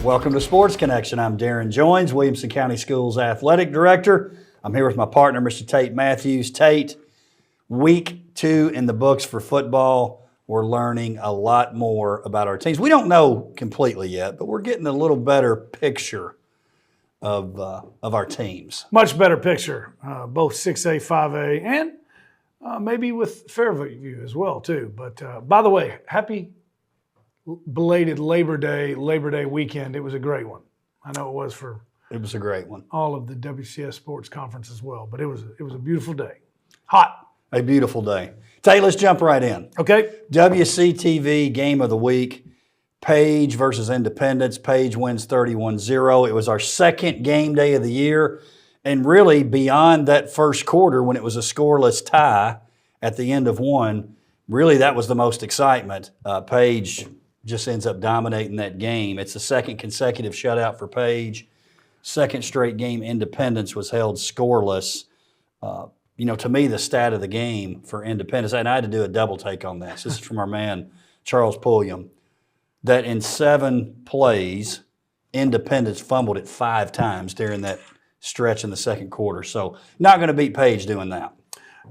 Welcome to Sports Connection. I'm Darrin Joins, Williamson County Schools Athletic Director. I'm here with my partner, Mr. Tate Mathews. Tate, week 2 in the books for football. We're learning a lot more about our teams. We don't know completely yet, but we're getting a little better picture of our teams. Much better picture, both 6A, 5A, and maybe with Fairview as well, too. But by the way, happy belated Labor Day weekend. It was a great one. I know it was for a great one. All of the WCS Sports Conference as well, but it was a beautiful day. Hot. A beautiful day. Tate, let's jump right in. Okay. WCTV Game of the Week, Page versus Independence. Page wins 31-0. It was our second game day of the year, and really beyond that first quarter when it was a scoreless tie at the end of one, really that was the most excitement. Page just ends up dominating that game. It's the second consecutive shutout for Page. Second straight game Independence was held scoreless. To me, the stat of the game for Independence, and I had to do a double take on this. This is from our man, Charles Pulliam, that in 7 plays, Independence fumbled it 5 times during that stretch in the second quarter. So not going to beat Page doing that.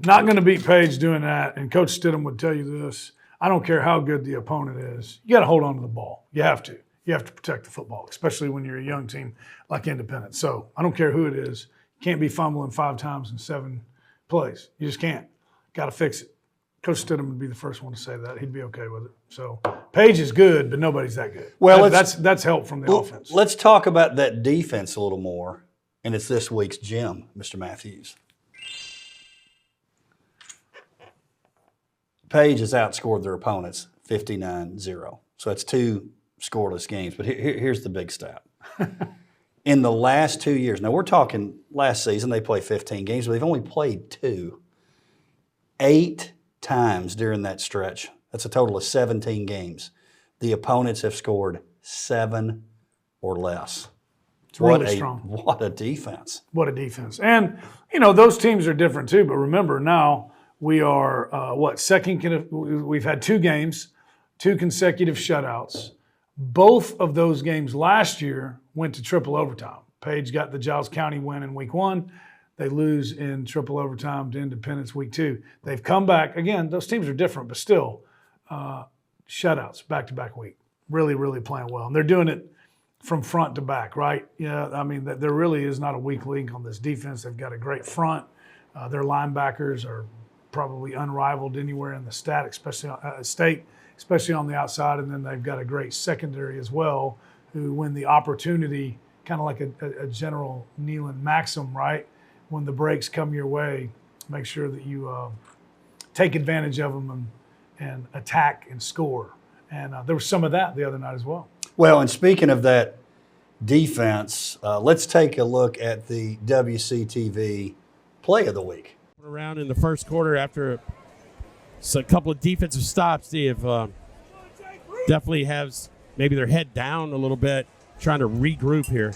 Not going to beat Page doing that. And Coach Stidham would tell you this. I don't care how good the opponent is. You got to hold on to the ball. You have to. You have to protect the football, especially when you're a young team like Independence. So I don't care who it is. You can't be fumbling 5 times in 7 plays. You just can't. Got to fix it. Coach Stidham would be the first one to say that. He'd be okay with it. So Page is good, but nobody's that good. Well, that's help from the offense. Let's talk about that defense a little more, and it's this week's gem, Mr. Mathews. Page has outscored their opponents 59-0. So that's 2 scoreless games. But here's the big stat. In the last 2 years, now we're talking last season, they played 15 games, but they've only played 2. 8 times during that stretch, that's a total of 17 games, the opponents have scored 7 or less. It's really strong. What a defense. What a defense. And, those teams are different too, but remember now we are, we've had 2 games, 2 consecutive shutouts. Both of those games last year went to triple overtime. Page got the Giles County win in week 1. They lose in triple overtime to Independence week 2. They've come back. Again, those teams are different, but still shutouts back-to-back week. Really, really playing well. And they're doing it from front to back, right? There really is not a weak link on this defense. They've got a great front. Their linebackers are probably unrivaled anywhere in the state, especially on the outside, and then they've got a great secondary as well, who when the opportunity, kind of like a General Neyland maxim, right? When the breaks come your way, make sure that you take advantage of them and attack and score. And there was some of that the other night as well. Well, and speaking of that defense, let's take a look at the WCTV play of the week. Around in the first quarter after a couple of defensive stops, they have definitely has maybe their head down a little bit, trying to regroup here.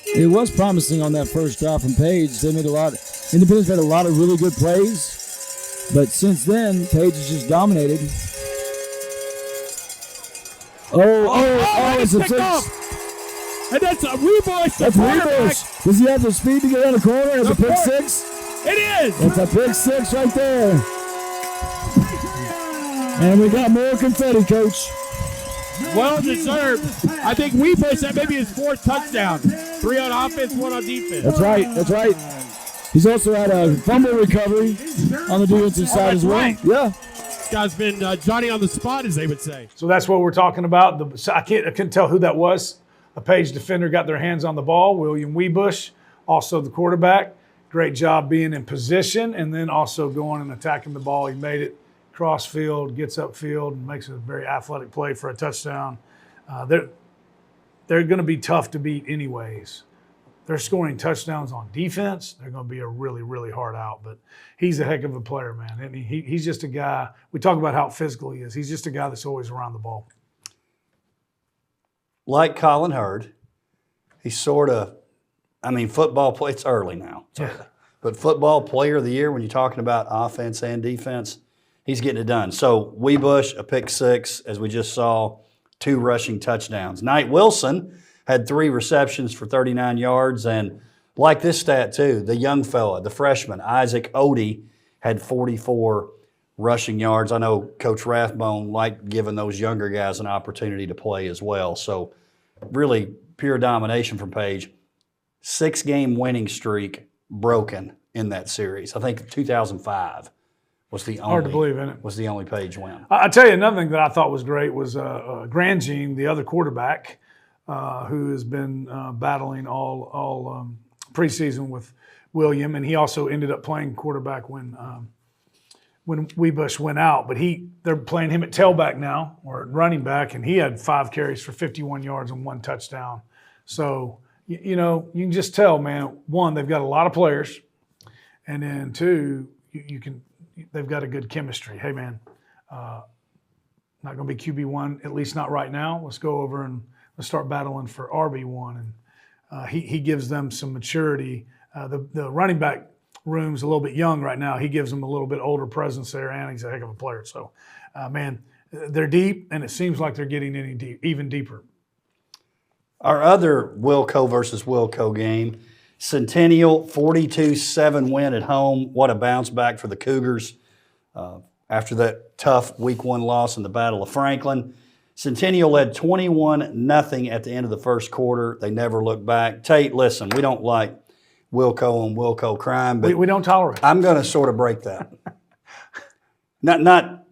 It was promising on that first drive from Page. They made Independence made a lot of really good plays, but since then, Page has just dominated. It's a pick. And that's a Rebush. That's Rebush. Does he have the speed to get around the corner? It's a pick 6. It is. It's a pick 6 right there. And we got more confetti, Coach. Well deserved. I think Rebush, that may be his 4th touchdown. 3 on offense, 1 on defense. That's right. He's also had a fumble recovery on the defensive side as well. Right. Yeah. This guy's been Johnny on the spot, as they would say. So that's what we're talking about. I couldn't tell who that was. A Page defender got their hands on the ball. William Weebush, also the quarterback. Great job being in position and then also going and attacking the ball. He made it cross field, gets upfield, and makes a very athletic play for a touchdown. They're going to be tough to beat anyways. They're scoring touchdowns on defense. They're going to be a really, really hard out. But he's a heck of a player, man. And he's just a guy. We talk about how physical he is. He's just a guy that's always around the ball. Like Colin Hurd, he's football play, it's early now. But football player of the year, when you're talking about offense and defense, he's getting it done. So Weebush, a pick 6, as we just saw. 2 rushing touchdowns. Knight Wilson had 3 receptions for 39 yards. And like this stat too, the young fella, the freshman, Isaac Odie, had 44 rushing yards. I know Coach Rathbone liked giving those younger guys an opportunity to play as well. So really pure domination from Page. 6-game winning streak broken in that series. I think 2005 was the only. Hard to believe, isn't it? Was the only Page win. I'll tell you another thing that I thought was great was Grandjean, the other quarterback, who has been battling all preseason with William, and he also ended up playing quarterback when Weebush went out. But they're playing him at tailback now, or at running back, and he had 5 carries for 51 yards and 1 touchdown. So, you can just tell, man, 1, they've got a lot of players, and then 2, they've got a good chemistry. Hey, man, not going to be QB1, at least not right now. Let's go over and let's start battling for RB1. And he gives them some maturity. The running back room's a little bit young right now. He gives them a little bit older presence there, and he's a heck of a player. So, man, they're deep, and it seems like they're getting even deeper. Our other Wilco versus Wilco game, Centennial 42-7 win at home. What a bounce back for the Cougars after that tough Week 1 loss in the Battle of Franklin. Centennial led 21-0 at the end of the first quarter. They never looked back. Tate, listen, we don't like Wilco and Wilco crime, but we don't tolerate it. I'm going to sort of break that. I'm not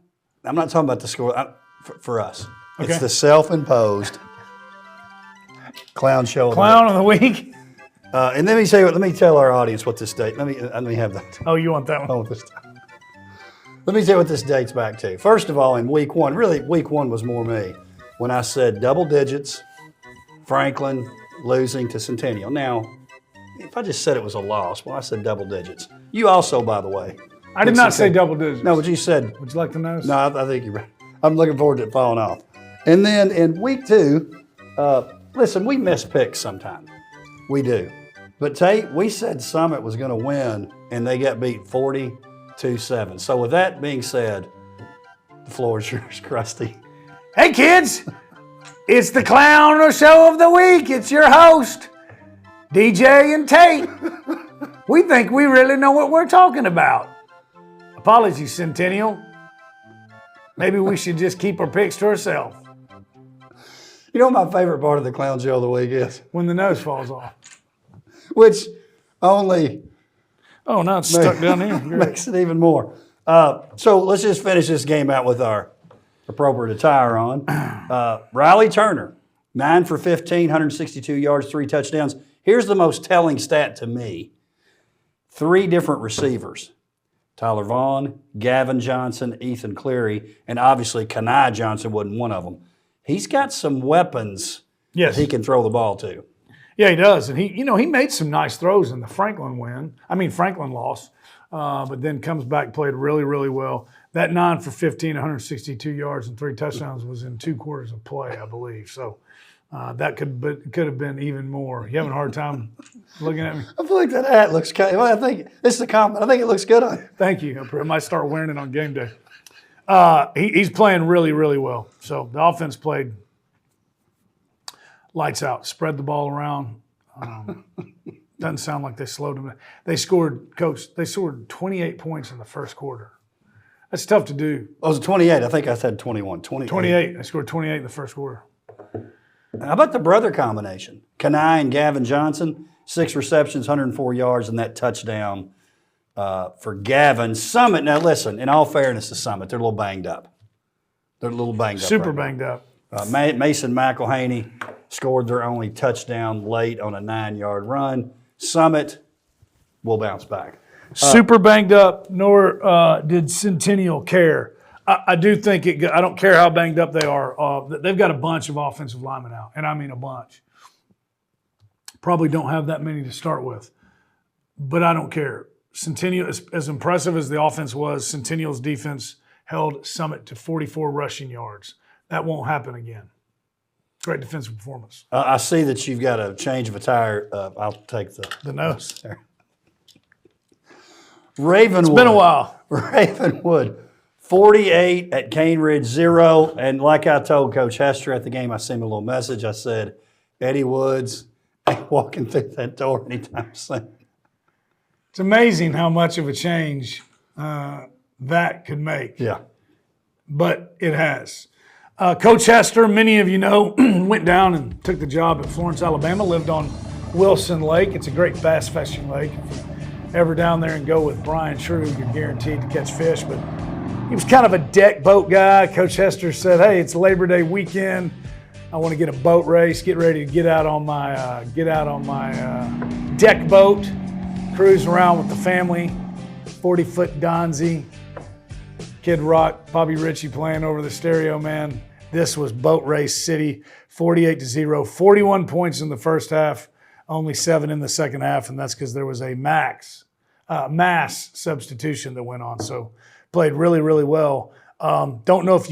talking about the score for us. Okay. It's the self-imposed clown show. Clown of the week. And let me tell our audience what this date. Let me have that. Oh, you want that one? Oh, let me tell you what this dates back to. First of all, in Week 1, really Week 1 was more me when I said double digits, Franklin losing to Centennial. Now, if I just said it was a loss, well, I said double digits. You also, by the way. I did not say double digits. No, but you said. Would you like to know? No, I think you're right. I'm looking forward to it falling off. And then in Week 2, listen, we miss picks sometimes. We do. But Tate, we said Summit was going to win, and they got beat 40-7. So with that being said, the floor is yours, Krusty. Hey, kids. It's the clown show of the week. It's your host, DJ and Tate. We think we really know what we're talking about. Apologies, Centennial. Maybe we should just keep our picks to ourselves. You know what my favorite part of the clown show of the week is? When the nose falls off. Which only Oh, now it's stuck down here. makes it even more. So let's just finish this game out with our appropriate attire on. Riley Turner, 9 for 15, 162 yards, 3 touchdowns. Here's the most telling stat to me. 3 different receivers. Tyler Vaughn, Gavin Johnson, Ethan Cleary, and obviously Kenai Johnson wasn't one of them. He's got some weapons that he can throw the ball to. Yeah, he does. And he made some nice throws in the Franklin loss, but then comes back, played really, really well. That 9 for 15, 162 yards and 3 touchdowns was in 2 quarters of play, I believe. So that could have been even more. You having a hard time looking at me? I feel like that hat looks kind of, I think this is a compliment. I think it looks good on you. Thank you. I might start wearing it on game day. He's playing really, really well. So the offense played lights out, spread the ball around. Doesn't sound like they slowed them down. They scored 28 points in the first quarter. That's tough to do. Oh, it was 28. I think I said 21. 28. They scored 28 in the first quarter. How about the brother combination? Kenai and Gavin Johnson, 6 receptions, 104 yards, and that touchdown for Gavin. Summit, now listen, in all fairness to Summit, they're a little banged up. Super banged up. Mason McElhaney scored their only touchdown late on a 9-yard run. Summit will bounce back. Super banged up, nor did Centennial care. I do think I don't care how banged up they are. They've got a bunch of offensive linemen out, and I mean a bunch. Probably don't have that many to start with, but I don't care. Centennial, as impressive as the offense was, Centennial's defense held Summit to 44 rushing yards. That won't happen again. Great defensive performance. I see that you've got a change of attire. I'll take The nose. Ravenwood. It's been a while. Ravenwood, 48 at Cane Ridge 0. And like I told Coach Hester at the game, I sent him a little message. I said, Eddie Woods ain't walking through that door anytime soon. It's amazing how much of a change that could make. Yeah. But it has. Coach Hester, many of you know, went down and took the job at Florence, Alabama, lived on Wilson Lake. It's a great bass fishing lake. If you ever down there and go with Brian Shrew, you're guaranteed to catch fish. But he was kind of a deck boat guy. Coach Hester said, hey, it's Labor Day weekend. I want to get a boat race, get ready to get out on my deck boat, cruise around with the family, 40-foot Donzie, Kid Rock, Bobby Ritchie playing over the stereo, man. This was boat race city, 48-0, 41 points in the first half, only 7 in the second half, and that's because there was a mass substitution that went on. So played really, really well. Don't know if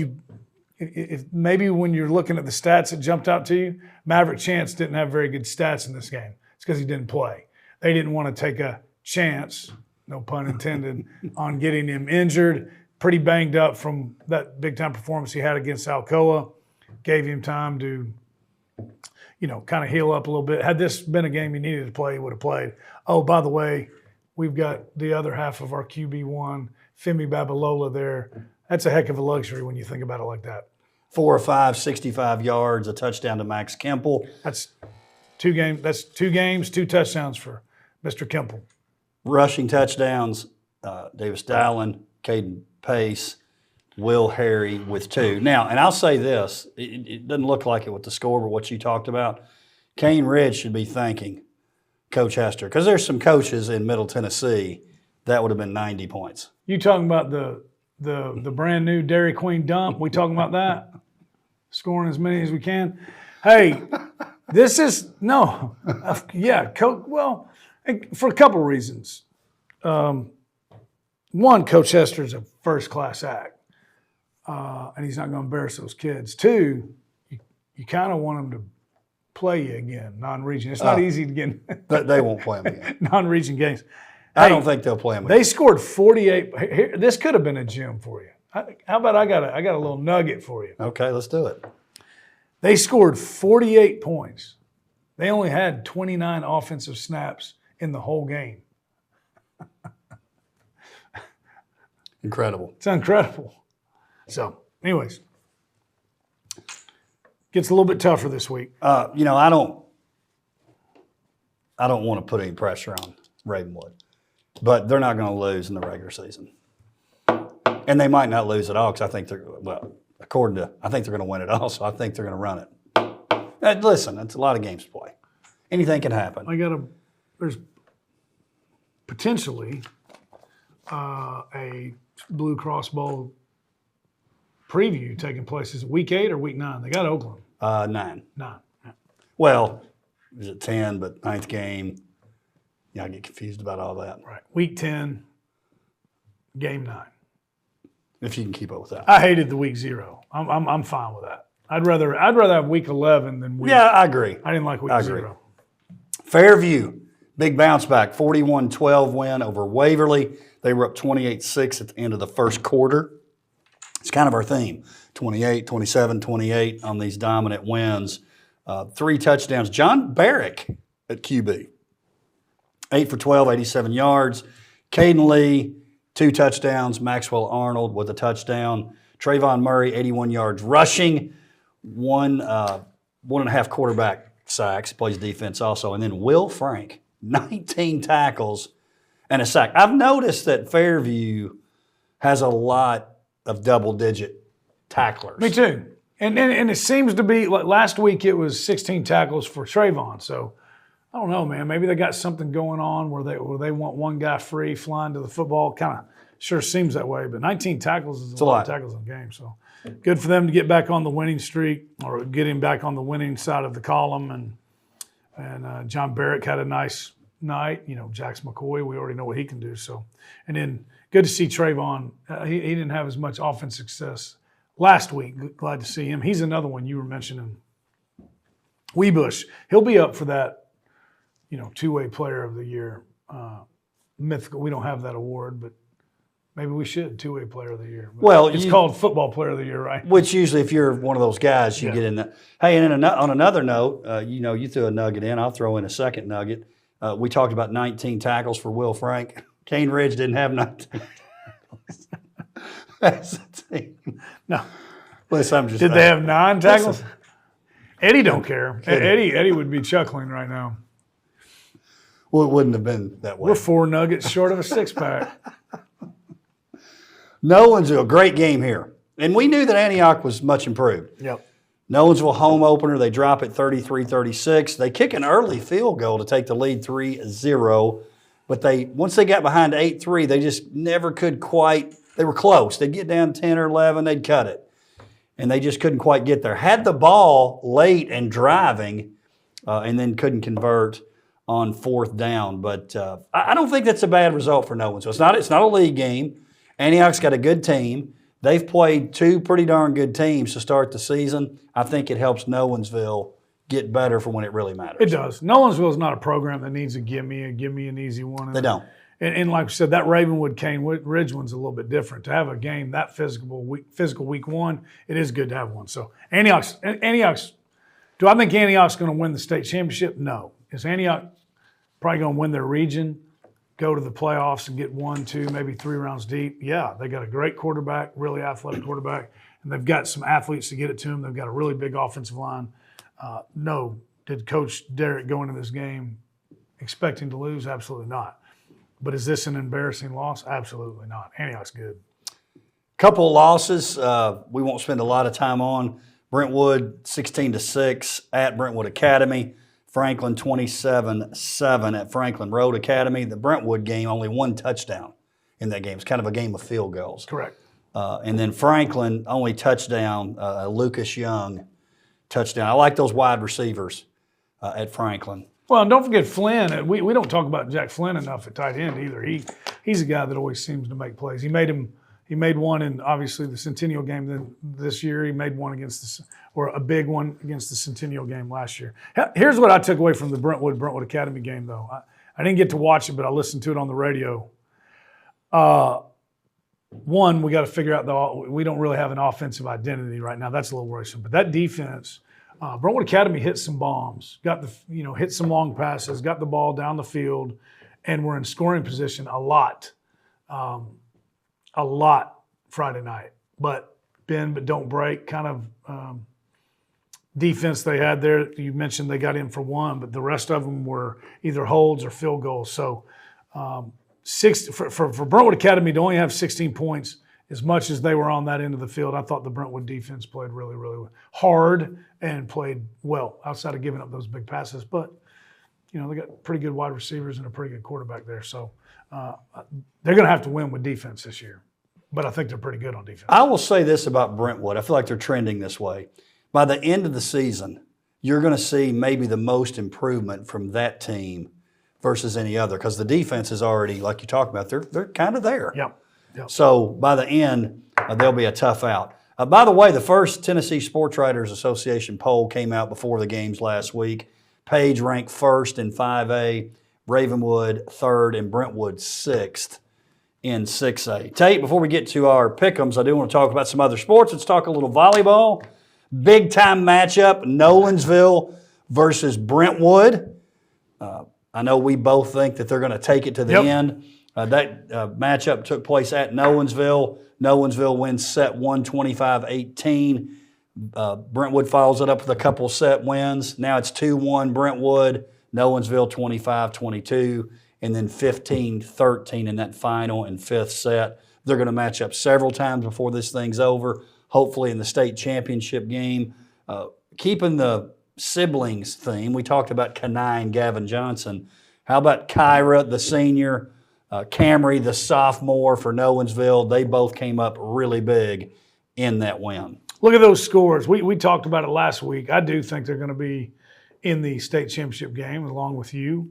maybe when you're looking at the stats that jumped out to you, Maverick Chance didn't have very good stats in this game. It's because he didn't play. They didn't want to take a chance, no pun intended, on getting him injured. Pretty banged up from that big-time performance he had against Alcoa. Gave him time to, kind of heal up a little bit. Had this been a game he needed to play, he would have played. Oh, by the way, we've got the other half of our QB1, Femi Babalola there. That's a heck of a luxury when you think about it like that. 4 or 5, 65 yards, a touchdown to Max Kemple. That's two games, 2 touchdowns for Mr. Kemple. Rushing touchdowns, Davis Dallin, Caden Pace, Will Harry with 2. Now, and I'll say this, it doesn't look like it with the score, but what you talked about, Cane Ridge should be thanking Coach Hester, because there's some coaches in Middle Tennessee that would have been 90 points. You talking about the brand new Dairy Queen dump? We talking about that? Scoring as many as we can. Hey, this is Coach. Well, for a couple reasons. One, Coach Hester's a first-class act, and he's not going to embarrass those kids. 2, you kind of want him to play you again, non-region. It's not easy to get They won't play them again. non-region games. I don't think they'll play them again. They scored 48. Here, this could have been a gem for you. How about I got a little nugget for you? Okay, let's do it. They scored 48 points. They only had 29 offensive snaps in the whole game. Incredible. It's incredible. So, anyways, gets a little bit tougher this week. I don't want to put any pressure on Ravenwood, but they're not going to lose in the regular season. And they might not lose at all because I think they're going to win it all, so I think they're going to run it. Listen, it's a lot of games to play. Anything can happen. There's potentially a Blue Cross Bowl preview taking place. Is it week 8 or week 9? They got Oakland. 9. 9. Yeah. Well, is it 10, but 9th game. Yeah, I get confused about all that. Right. Week 10, game 9. If you can keep up with that. I hated the week 0. I'm fine with that. I'd rather have week 11 than week. Yeah, I agree. I didn't like week 0. Fairview, big bounce back, 41-12 win over Waverly. They were up 28-6 at the end of the first quarter. It's kind of our theme, 28, 27, 28 on these dominant wins. 3 touchdowns. John Barrick at QB, 8 for 12, 87 yards. Caden Lee, 2 touchdowns. Maxwell Arnold with a touchdown. Trayvon Murray, 81 yards rushing. 1.5 quarterback sacks, plays defense also. And then Will Frank, 19 tackles and a sack. I've noticed that Fairview has a lot of double-digit tacklers. Me too. And it seems to be, like last week it was 16 tackles for Trayvon. So, I don't know, man. Maybe they got something going on where they want one guy free flying to the football. Kind of sure seems that way. But 19 tackles is a lot of tackles in the game. So, good for them to get back on the winning streak or getting back on the winning side of the column. And John Barrick had a nice night. Jax McCoy, we already know what he can do. So, and then good to see Trayvon. He didn't have as much offense success last week. Glad to see him. He's another one you were mentioning. Weebush. He'll be up for that, two-way player of the year. Mythical. We don't have that award, but Maybe we should two-way player of the year. But Well, it's called football player of the year, right? Which usually, if you're one of those guys, you Yeah. get in that. Hey, and on another note, you threw a nugget in. I'll throw in a second nugget. We talked about 19 tackles for Will Frank. Cane Ridge didn't have 19 tackles. That's a team. No. Listen, I'm just. Did they have 9 tackles? Listen. Eddie don't care. Eddie would be chuckling right now. Well, it wouldn't have been that way. We're 4 nuggets short of a 6-pack. Nolensville, great game here. And we knew that Antioch was much improved. Yep. Nolensville home opener, they drop it 33-36. They kick an early field goal to take the lead 3-0. But once they got behind 8-3, they just never could quite, they were close. They'd get down 10 or 11, they'd cut it. And they just couldn't quite get there. Had the ball late and driving, and then couldn't convert on 4th down. But I don't think that's a bad result for Nolensville. It's not a league game. Antioch's got a good team. They've played 2 pretty darn good teams to start the season. I think it helps Nolensville get better for when it really matters. It does. Nolensville is not a program that needs a give me an easy one. They don't. And like we said, that Ravenwood Cane Ridge one's a little bit different. To have a game that physical week 1, it is good to have one. So Antioch's. Do I think Antioch's going to win the state championship? No. Is Antioch probably going to win their region, go to the playoffs and get 1, 2, maybe 3 rounds deep? Yeah, they got a great quarterback, really athletic quarterback, and they've got some athletes to get it to them. They've got a really big offensive line. No, did Coach Darrin go into this game expecting to lose? Absolutely not. But is this an embarrassing loss? Absolutely not. Antioch's good. Couple of losses we won't spend a lot of time on. Brentwood 16-6 at Brentwood Academy. Franklin 27-7 at Franklin Road Academy. The Brentwood game, only 1 touchdown in that game. It's kind of a game of field goals. Correct. And then Franklin, only touchdown, Lucas Young touchdown. I like those wide receivers at Franklin. Well, and don't forget Flynn. We don't talk about Jack Flynn enough at tight end either. He's a guy that always seems to make plays. He made one in obviously the Centennial game this year. He made one a big one against the Centennial game last year. Here's what I took away from the Brentwood Academy game, though. I didn't get to watch it, but I listened to it on the radio. One, we got to figure out we don't really have an offensive identity right now. That's a little worrisome. But that defense, Brentwood Academy hit some bombs, hit some long passes, got the ball down the field, and were in scoring position a lot Friday night. But bend but don't break kind of defense they had there. You mentioned they got in for 1, but the rest of them were either holds or field goals. So for Brentwood Academy to only have 16 points, as much as they were on that end of the field, I thought the Brentwood defense played really, really hard and played well outside of giving up those big passes. But, they got pretty good wide receivers and a pretty good quarterback there. So they're going to have to win with defense this year. But I think they're pretty good on defense. I will say this about Brentwood. I feel like they're trending this way. By the end of the season, you're going to see maybe the most improvement from that team versus any other, because the defense is already, like you talked about, they're kind of there. Yep. So by the end, they'll be a tough out. By the way, the first Tennessee Sports Writers Association poll came out before the games last week. Page ranked 1st in 5A, Ravenwood 3rd, and Brentwood 6th in 6A. Tate, before we get to our pick'ems, I do want to talk about some other sports. Let's talk a little volleyball. Big time matchup, Nolensville versus Brentwood. I know we both think that they're going to take it to the end. That matchup took place at Nolensville. Nolensville wins set 1, 25-18. Brentwood follows it up with a couple set wins. Now it's 2-1 Brentwood, Nolensville 25-22, and then 15-13 in that final and 5th set. They're going to match up several times before this thing's over, hopefully in the state championship game. Keeping the siblings theme, we talked about Kenai and Gavin Johnson. How about Kyra, the senior, Camry, the sophomore for Nolensville? They both came up really big in that win. Look at those scores. We talked about it last week. I do think they're going to be in the state championship game along with you.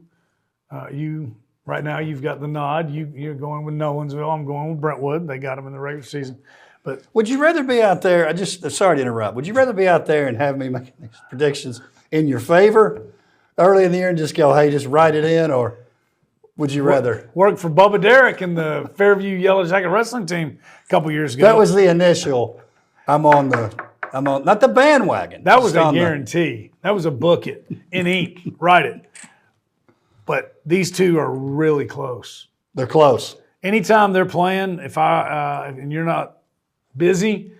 Right now you've got the nod. You're going with Nolensville. I'm going with Brentwood. They got them in the regular season. But would you rather be out there? Sorry to interrupt. Would you rather be out there and have me make these predictions in your favor early in the year and just go, hey, just write it in, or would you rather? Worked for Bubba Derrick in the Fairview Yellow Jacket Wrestling Team a couple years ago. That was the initial. I'm on not the bandwagon. That was just a on guarantee. That was a book it in ink. Write it. But these two are really close. They're close. Anytime they're playing, if and you're not busy,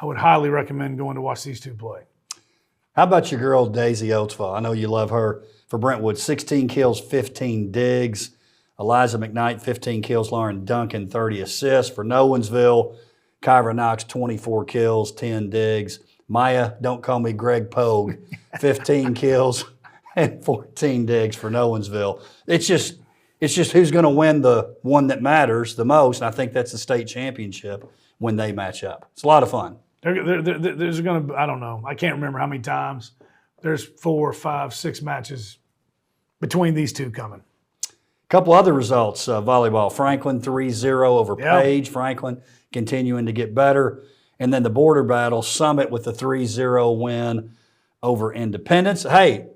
I would highly recommend going to watch these two play. How about your girl, Daisy Oatsville? I know you love her. For Brentwood, 16 kills, 15 digs. Eliza McKnight, 15 kills. Lauren Duncan, 30 assists. For Nolensville, Kyra Knox, 24 kills, 10 digs. Maya, don't call me Greg Pogue, 15 kills and 14 digs for Nolensville. It's just who's going to win the one that matters the most, and I think that's the state championship when they match up. It's a lot of fun. There's going to, I don't know, I can't remember how many times. There's 4, 5, 6 matches between these two coming. A couple other results, volleyball. Franklin 3-0 over Page. Franklin continuing to get better. And then the border battle, Summit with the 3-0 win over Independence. Hey,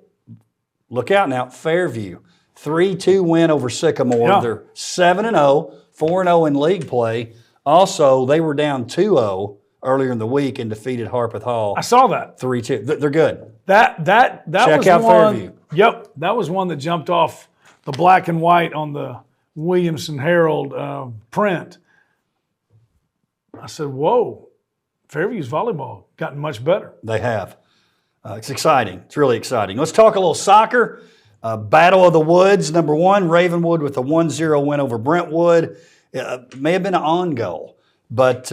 look out now, Fairview. 3-2 win over Sycamore. Yeah. They're 7-0, 4-0 in league play. Also, they were down 2-0 earlier in the week and defeated Harpeth Hall. I saw that. 3-2. They're good. That Check was out one. Fairview. Yep, that was one that jumped off the black and white on the Williamson Herald print. I said, "Whoa, Fairview's volleyball gotten much better." They have. It's exciting. It's really exciting. Let's talk a little soccer. Battle of the Woods, number 1, Ravenwood with a 1-0 win over Brentwood. May have been an on goal, but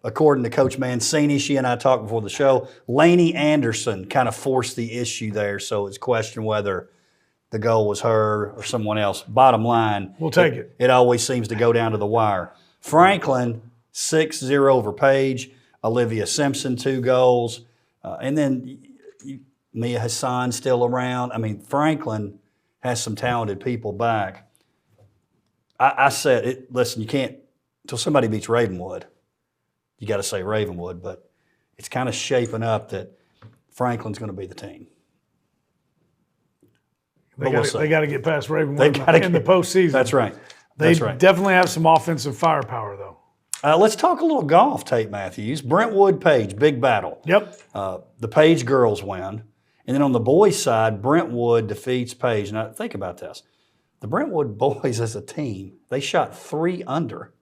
according to Coach Mancini, she and I talked before the show, Lainey Anderson kind of forced the issue there, so it's questioned whether the goal was her or someone else. Bottom line, We'll take it. It always seems to go down to the wire. Franklin, 6-0 over Page. Olivia Simpson, 2 goals. And then Mia Hassan still around. I mean, Franklin has some talented people back. I said, listen, you can't, until somebody beats Ravenwood, you got to say Ravenwood, but it's kind of shaping up that Franklin's going to be the team. They got to get past Ravenwood in the postseason. That's right. They definitely have some offensive firepower, though. Let's talk a little golf, Tate Mathews. Brentwood Page, big battle. Yep. The Page girls win. And then on the boys' side, Brentwood defeats Page. Now, think about this. The Brentwood boys as a team, they shot 3 under.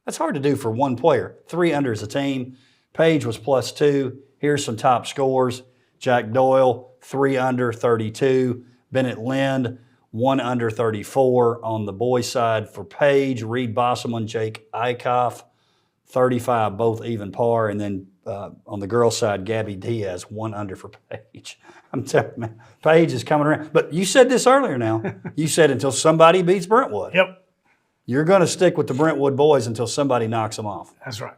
That's hard to do for one player. 3 under as a team. Page was +2. Here's some top scores. Jack Doyle, 3 under, 32. Bennett Lind, 1 under, 34. On the boys' side for Page, Reed Bosselman, Jake Eichhoff, 35, both even par. And then on the girls' side, Gabby Diaz, 1 under for Page. I'm telling you, man, Page is coming around. But you said this earlier now. You said until somebody beats Brentwood. Yep. You're going to stick with the Brentwood boys until somebody knocks them off. That's right.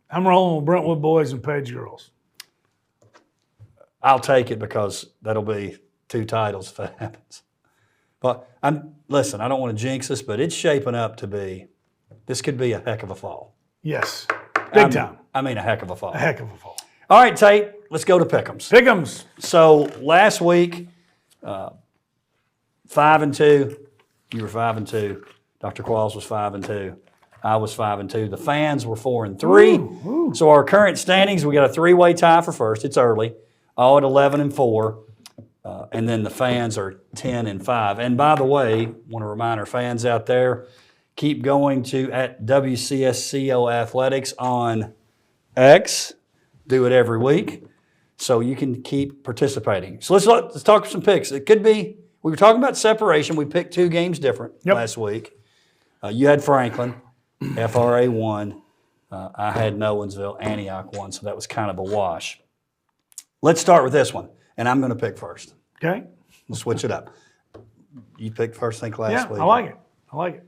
I'm rolling with Brentwood boys and Page girls. I'll take it because that'll be 2 titles if that happens. But listen, I don't want to jinx this, but it's shaping up to be, this could be a heck of a fall. Yes. Big time. I mean a heck of a fall. A heck of a fall. All right, Tate, let's go to Pick'ems. Pick'ems. So last week, 5-2. You were 5-2. Dr. Qualls was 5-2. I was 5-2. The fans were 4-3. So our current standings, we got a 3-way tie for first. It's early, all at 11-4. And then the fans are 10-5. And by the way, want to remind our fans out there, keep going to at WCSCO Athletics on X. Do it every week so you can keep participating. So let's talk some picks. It could be, we were talking about separation. We picked 2 games different last week. You had Franklin, FRA won. I had Nolensville, Antioch won, so that was kind of a wash. Let's start with this one, and I'm going to pick first. Okay. We'll switch it up. You picked first, I think, last week. I like it. I like it.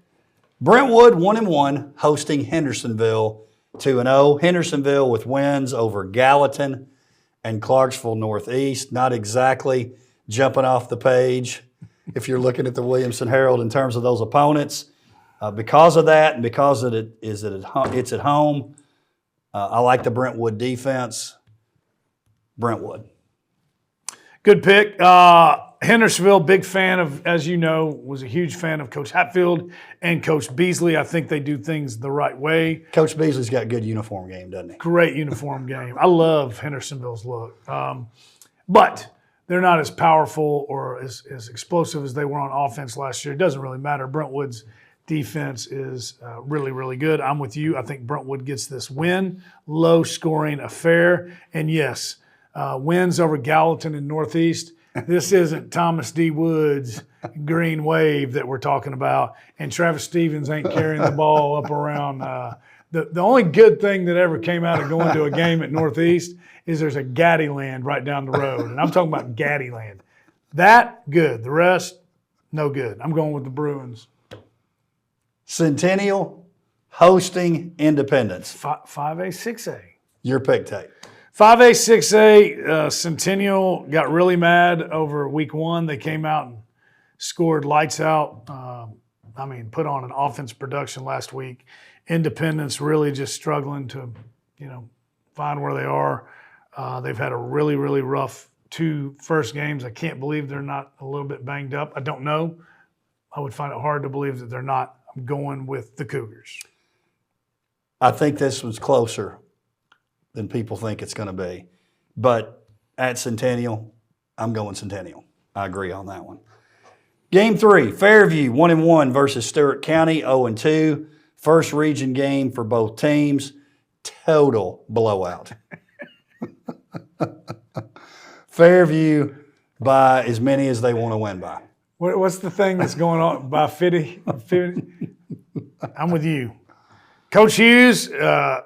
Brentwood 1-1, hosting Hendersonville 2-0. Hendersonville with wins over Gallatin and Clarksville Northeast. Not exactly jumping off the page if you're looking at the Williamson Herald in terms of those opponents. Because of that and because it's at home, I like the Brentwood defense. Brentwood. Good pick. Hendersonville, big fan of, as you know, was a huge fan of Coach Hatfield and Coach Beasley. I think they do things the right way. Coach Beasley's got a good uniform game, doesn't he? Great uniform game. I love Hendersonville's look. But they're not as powerful or as explosive as they were on offense last year. It doesn't really matter. Brentwood's defense is really, really good. I'm with you. I think Brentwood gets this win. Low-scoring affair. And, yes, wins over Gallatin and Northeast. This isn't Thomas D. Woods' green wave that we're talking about. And Travis Stevens ain't carrying the ball up around. The only good thing that ever came out of going to a game at Northeast is there's a Gaddyland right down the road. And I'm talking about Gaddyland. That, good. The rest, no good. I'm going with the Bruins. Centennial hosting Independence. 5A, 6A. Your pick, Tate. 5A, 6A, Centennial got really mad over week 1. They came out and scored lights out. Put on an offense production last week. Independence really just struggling to, find where they are. They've had a really, really rough 2 first games. I can't believe they're not a little bit banged up. I don't know. I would find it hard to believe that they're not. I'm going with the Cougars. I think this was closer than people think it's going to be. But at Centennial, I'm going Centennial. I agree on that one. Game 3, Fairview 1-1 versus Stewart County 0-2. First region game for both teams. Total blowout. Fairview by as many as they want to win by. What's the thing that's going on by 50? I'm with you. Coach Hughes,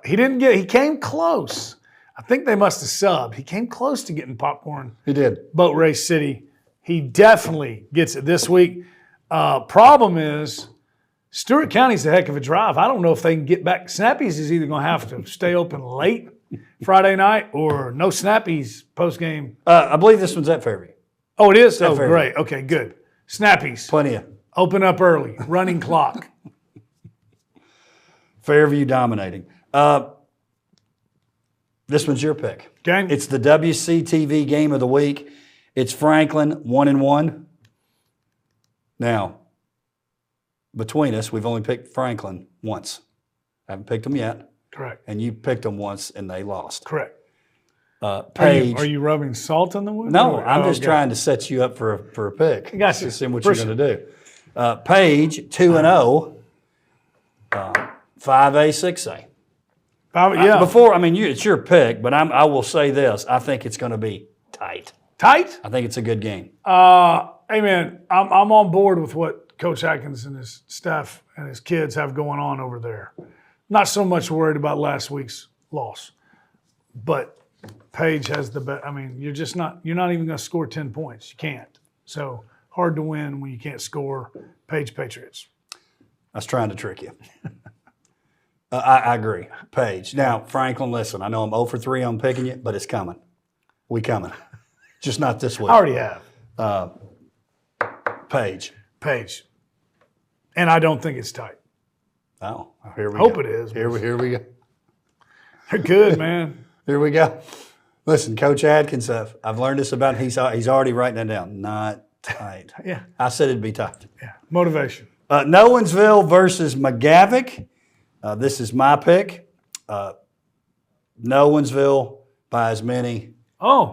he came close. I think they must have subbed. He came close to getting popcorn. He did. Boat Race City. He definitely gets it this week. Problem is, Stewart County's a heck of a drive. I don't know if they can get back. Snappies is either going to have to stay open late Friday night or no Snappies post-game. I believe this one's at Fairview. Oh, it is? Oh, Fairview. Great. Okay, good. Snappies. Plenty of. Open up early. Running clock. Fairview dominating. This one's your pick. Okay. It's the WCTV game of the week. It's Franklin 1-1. Now, between us, we've only picked Franklin once. I haven't picked them yet. Correct. And you picked them once and they lost. Correct. Page. Are you rubbing salt in the wound? No, I'm just trying to set you up for a pick. Gotcha. Just seeing what you're going to do. Page 2-0. 5A, 6A. Yeah. It's your pick, but I will say this. I think it's going to be tight. Tight? I think it's a good game. Hey, man, I'm on board with what Coach Atkins and his staff and his kids have going on over there. Not so much worried about last week's loss, but Page has the best. You're not even going to score 10 points. You can't. So hard to win when you can't score. Page Patriots. I was trying to trick you. I agree. Page. Now, Franklin, listen, I know I'm 0 for 3 on picking you, but it's coming. We coming. Just not this week. I already have. Page. Page. And I don't think it's tight. Oh, here we Hope go. it is. Here we go. They're good, man. Here we go. Listen, Coach Adkins, I've learned this about him. He's already writing that down. Not tight. Yeah. I said it'd be tight. Yeah. Motivation. Nolensville versus McGavock. This is my pick. Nolensville by as many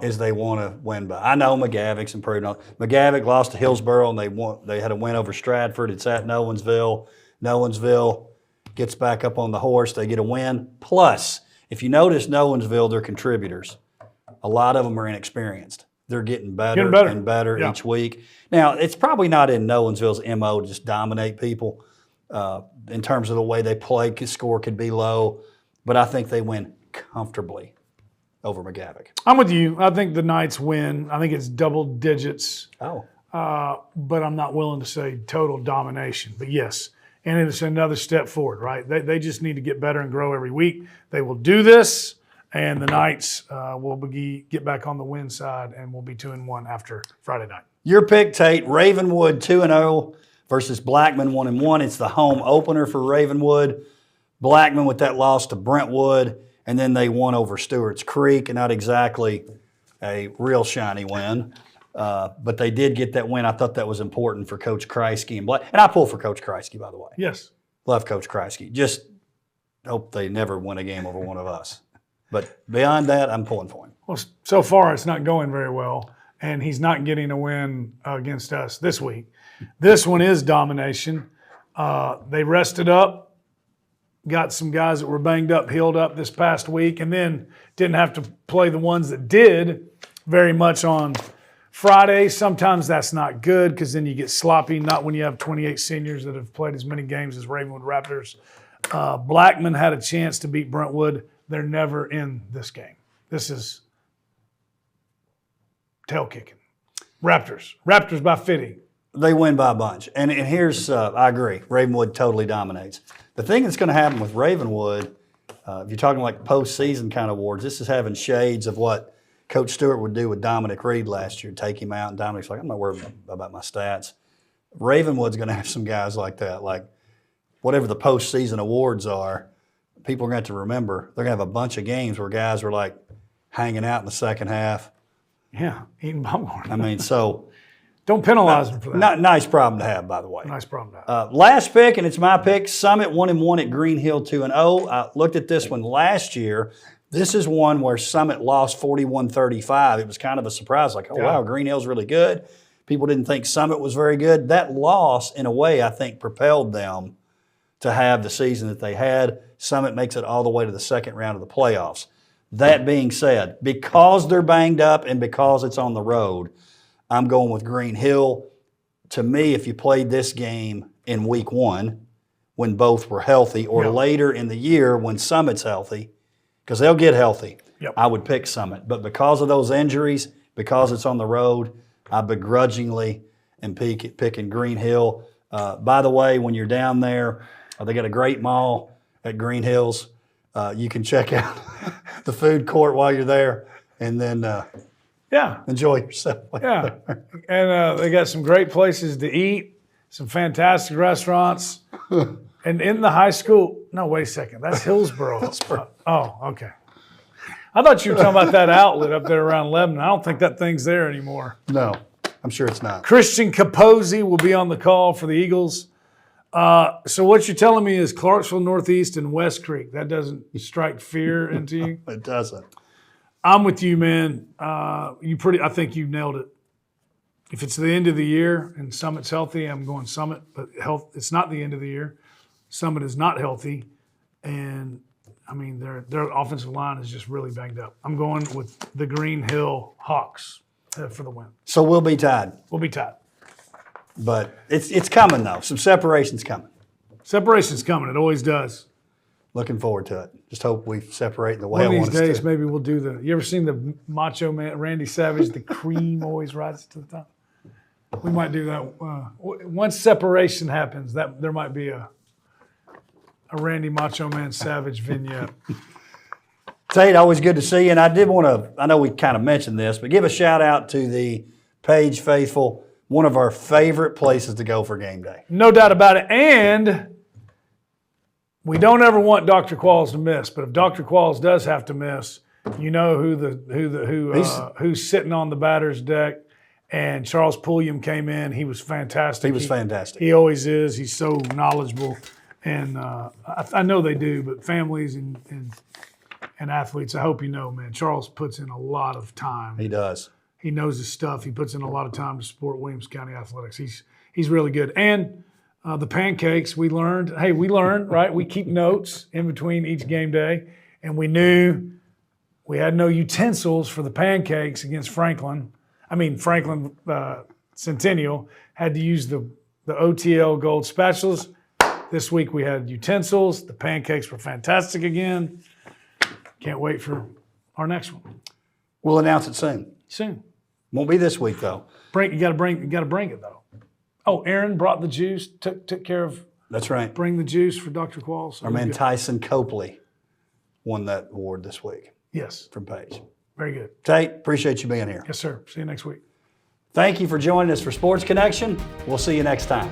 as they want to win by. I know McGavock's improved. McGavock lost to Hillsborough, and they had a win over Stratford. It's at Nolensville. Nolensville gets back up on the horse. They get a win. Plus, if you notice Nolensville, they're contributors. A lot of them are inexperienced. They're getting better and better each week. Now, it's probably not in Nolensville's MO to just dominate people in terms of the way they play. Score could be low, but I think they win comfortably over McGavock. I'm with you. I think the Knights win. I think it's double digits. Oh. But I'm not willing to say total domination. But yes, and it's another step forward, right? They just need to get better and grow every week. They will do this, and the Knights will get back on the win side, and will be 2-1 after Friday night. Your pick, Tate, Ravenwood 2-0 versus Blackman 1-1. It's the home opener for Ravenwood. Blackman with that loss to Brentwood, and then they won over Stewart's Creek, and not exactly a real shiny win. But they did get that win. I thought that was important for Coach Kreisky and Black. And I pull for Coach Kreisky, by the way. Yes. Love Coach Kreisky. Just hope they never win a game over one of us. But beyond that, I'm pulling for him. Well, so far it's not going very well, and he's not getting a win against us this week. This one is domination. They rested up, got some guys that were banged up, healed up this past week, and then didn't have to play the ones that did very much on Friday. Sometimes that's not good because then you get sloppy, not when you have 28 seniors that have played as many games as Ravenwood Raptors. Blackman had a chance to beat Brentwood. They're never in this game. This is tail kicking. Raptors by 50. They win by a bunch. And here's, I agree, Ravenwood totally dominates. The thing that's going to happen with Ravenwood, if you're talking like postseason kind of awards, this is having shades of what Coach Stewart would do with Dominic Reed last year, take him out, and Dominic's like, I'm not worried about my stats. Ravenwood's going to have some guys like that. Like whatever the postseason awards are, people are going to have to remember they're going to have a bunch of games where guys were like hanging out in the second half. Yeah, eating popcorn. I mean, so don't penalize them for that. Nice problem to have, by the way. Nice problem to have. Last pick, and it's my pick, Summit 1-1 at Green Hill 2-0. I looked at this one last year. This is one where Summit lost 41-35. It was kind of a surprise, like, wow, Green Hill's really good. People didn't think Summit was very good. That loss, in a way, I think propelled them to have the season that they had. Summit makes it all the way to the second round of the playoffs. That being said, because they're banged up and because it's on the road, I'm going with Green Hill. To me, if you played this game in week 1 when both were healthy or later in the year when Summit's healthy, because they'll get healthy, I would pick Summit. But because of those injuries, because it's on the road, I begrudgingly am picking Green Hill. By the way, when you're down there, they got a great mall at Green Hills. You can check out the food court while you're there and then enjoy yourself. Yeah, and they got some great places to eat, some fantastic restaurants. And in the high school, no, wait a second, that's Hillsboro. Oh, okay. I thought you were talking about that outlet up there around Lebanon. I don't think that thing's there anymore. No, I'm sure it's not. Christian Capozzi will be on the call for the Eagles. So what you're telling me is Clarksville Northeast and West Creek. That doesn't strike fear into you? It doesn't. I'm with you, man. I think you nailed it. If it's the end of the year and Summit's healthy, I'm going Summit. But it's not the end of the year. Summit is not healthy, and I mean their offensive line is just really banged up. I'm going with the Green Hill Hawks for the win. So we'll be tied. We'll be tied. But it's coming, though. Some separation's coming. Separation's coming. It always does. Looking forward to it. Just hope we separate in the way I One want of us these days, to. maybe we'll do the – you ever seen the Macho Man, Randy Savage, the cream always rises to the top? We might do that. Once separation happens, that there might be a Randy Macho Man Savage vignette. Tate, always good to see you. And I did want to – I know we kind of mentioned this, but give a shout-out to the Page faithful. One of our favorite places to go for game day. No doubt about it. And we don't ever want Dr. Qualls to miss, but if Dr. Qualls does have to miss, you know who's sitting on the batter's deck. And Charles Pulliam came in. He was fantastic. He was fantastic. He always is. He's so knowledgeable. And I know they do, but families and athletes, I hope you know, man, Charles puts in a lot of time. He does. He knows his stuff. He puts in a lot of time to support Williamson County athletics. He's really good. And the pancakes, we learned, right? We keep notes in between each game day. And we knew we had no utensils for the pancakes against Franklin. Franklin Centennial had to use the OTL gold spatulas. This week we had utensils. The pancakes were fantastic again. Can't wait for our next one. We'll announce it soon. Soon. Won't be this week though. You got to bring it though. Oh, Aaron brought the juice. Took care of. That's right. Bring the juice for Dr. Qualls. Our man Tyson Copley won that award this week. Yes. From Page. Very good. Tate, appreciate you being here. Yes, sir. See you next week. Thank you for joining us for Sports Connection. We'll see you next time.